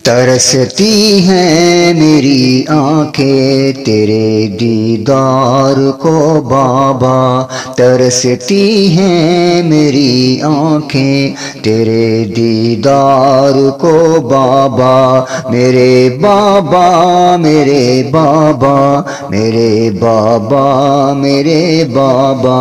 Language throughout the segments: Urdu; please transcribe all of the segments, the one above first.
ترستی ہیں میری آنکھیں تیرے دیدار کو بابا، ترستی ہیں میری آنکھیں تیرے دیدار کو بابا، میرے بابا میرے بابا میرے بابا میرے بابا۔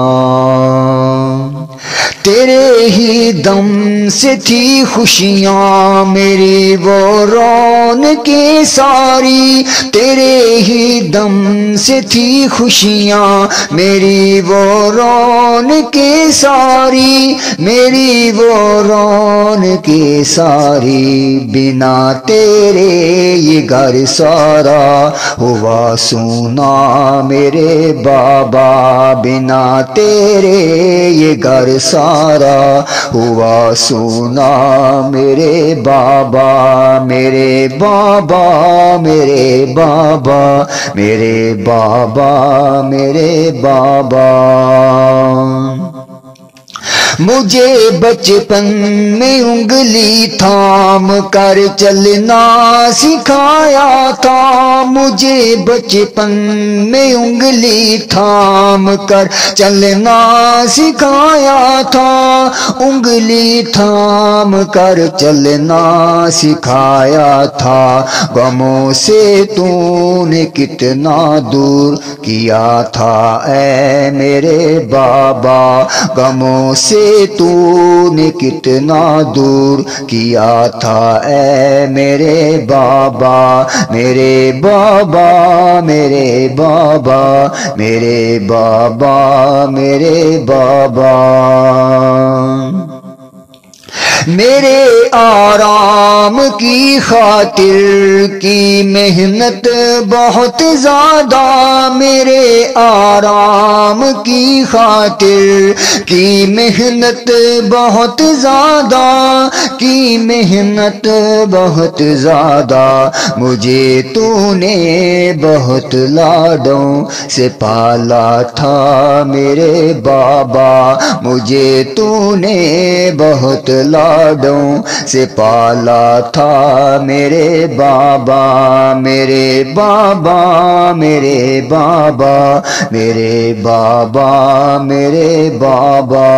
تیرے ہی دم سے تھی خوشیاں میری وہ رونقیں ساری، تیرے ہی دم سے تھی خوشیاں میری وہ رونقیں ساری، میری وہ رونقیں ساری، بنا تیرے یہ گھر سارا ہوا سونا میرے بابا، بنا تیرے یہ گھر سارا ہوا سونا میرے بابا، میرے بابا میرے بابا میرے بابا میرے بابا۔ مجھے بچپن میں انگلی تھام کر چلنا سکھایا تھا، مجھے بچپن میں انگلی تھام کر چلنا سکھایا تھا، انگلی تھام کر چلنا سکھایا تھا، غموں سے تو نے کتنا دور کیا تھا اے میرے بابا، غموں سے تو نے کتنا دور کیا تھا اے میرے بابا، میرے بابا میرے بابا میرے بابا میرے بابا۔ میرے آرام کی خاطر کی محنت بہت زیادہ، میرے آرام کی خاطر کی محنت بہت زیادہ، کی محنت بہت زیادہ، مجھے تو نے بہت لاڈوں سے پالا تھا میرے بابا، مجھے تو نے بہت لاڈوں سے پالا تھا میرے بابا، میرے بابا میرے بابا میرے بابا میرے بابا۔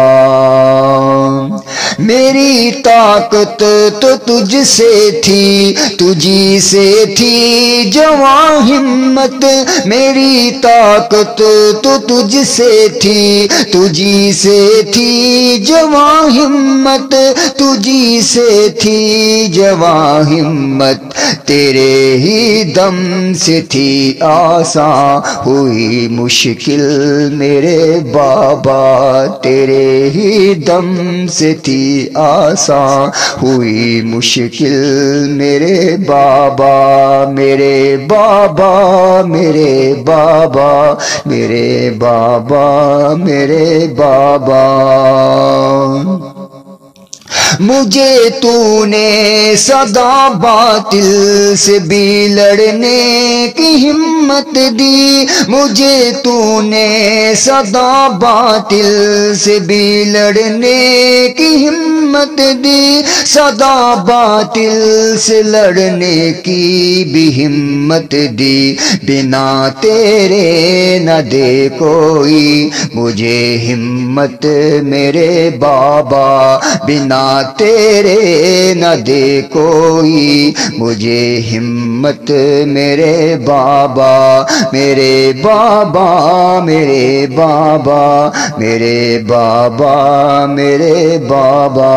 میری طاقت تو تجھ سے تھی، تجھی سے تھی جواں ہمت، میری طاقت تو تجھ سے تھی، تجھی سے تھی جواں ہمت، تجھی سے تھی جواں ہمت، تیرے ہی دم سے تھی آسان ہوئی مشکل میرے بابا، تیرے ہی دم سے تھی آسان ہوئی مشکل میرے بابا، میرے بابا میرے بابا میرے بابا میرے بابا۔ مجھے تو نے سدا باطل سے بھی لڑنے کی ہمت دی، مجھے تو نے سدا باطل سے بھی لڑنے کی ہمت دی، سدا باطل سے لڑنے کی بھی ہمت دی، بنا تیرے نہ دے کوئی مجھے ہمت میرے بابا، بنا تیرے نہ دے کوئی مجھے ہمت میرے بابا، میرے بابا میرے بابا میرے بابا میرے بابا۔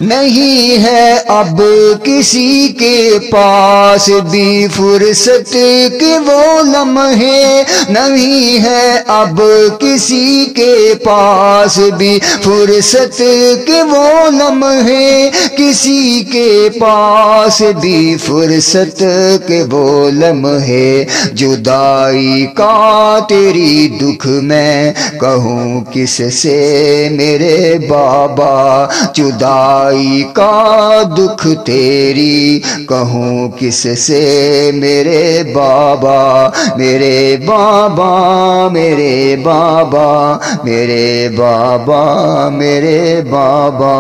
نہیں ہے اب کسی کے پاس بھی فرصت کے وہ لمحے، نہیں ہے اب کسی کے پاس بھی فرصت کے وہ لمحے، کسی کے پاس بھی فرصت کے وہ لمحے، جدائی کا تیری دکھ میں کہوں کس سے میرے بابا، جدائی کا دکھ تیری کہوں کس سے میرے بابا، میرے بابا میرے بابا میرے بابا میرے بابا۔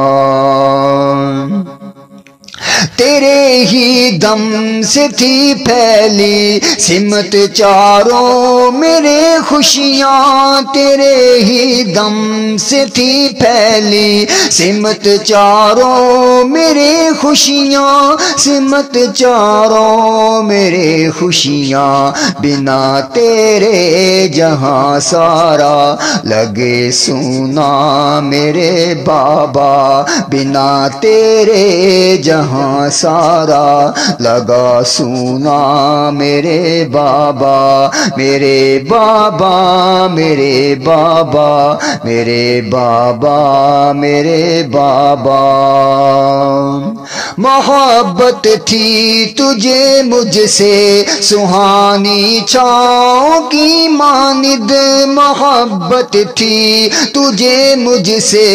تیرے ہی دم سے تھی پھیلی سمت چاروں میرے خوشیاں، تیرے ہی دم سے تھی پھیلی سمت چاروں میرے خوشیاں، سمت چاروں میرے خوشیاں، بنا تیرے جہاں سارا لگے سونا میرے بابا، بنا تیرے جہاں سارا لگا سونا میرے بابا، میرے بابا میرے بابا میرے بابا میرے بابا۔ محبت تھی تجھے مجھ سے سہانی چھاؤں کی مانند، محبت تھی تجھے مجھ سے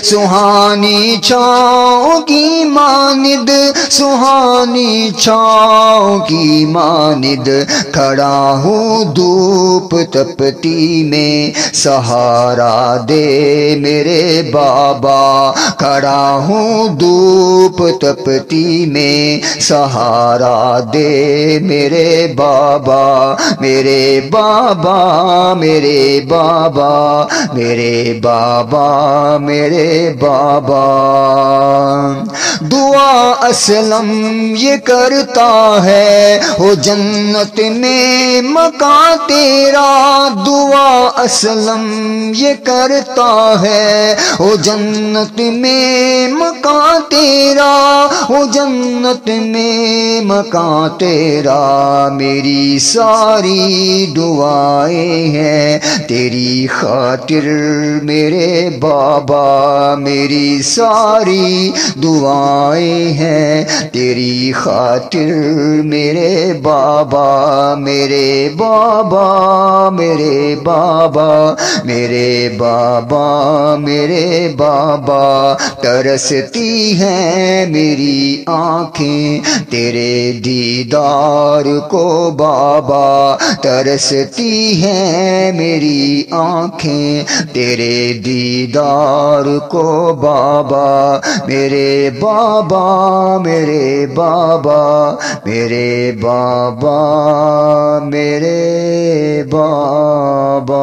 سہانی چھاؤں کی مانند، سہانی چھاؤں کی مانند، کھڑا ہوں دھوپ تپتی میں سہارا دے میرے بابا، کھڑا ہوں دھوپ تپتی میں سہارا دے میرے بابا، میرے بابا میرے بابا میرے بابا میرے بابا۔ دعا اسلم یہ کرتا ہے ہو جنت میں مکان تیرا، دعا اسلم یہ کرتا ہے ہو جنت میں مکان تیرا، ہو جنت میں مکان تیرا، میری ساری دعائیں ہیں تیری خاطر میرے بابا، میری ساری دعائیں ہیں تیری خاطر میرے بابا، میرے بابا میرے بابا میرے بابا میرے بابا۔ ترستی ہیں میری آنکھیں تیرے دیدار کو بابا، ترستی ہیں میری آنکھیں تیرے دیدار کو بابا، میرے بابا میرے بابا میرے بابا میرے بابا۔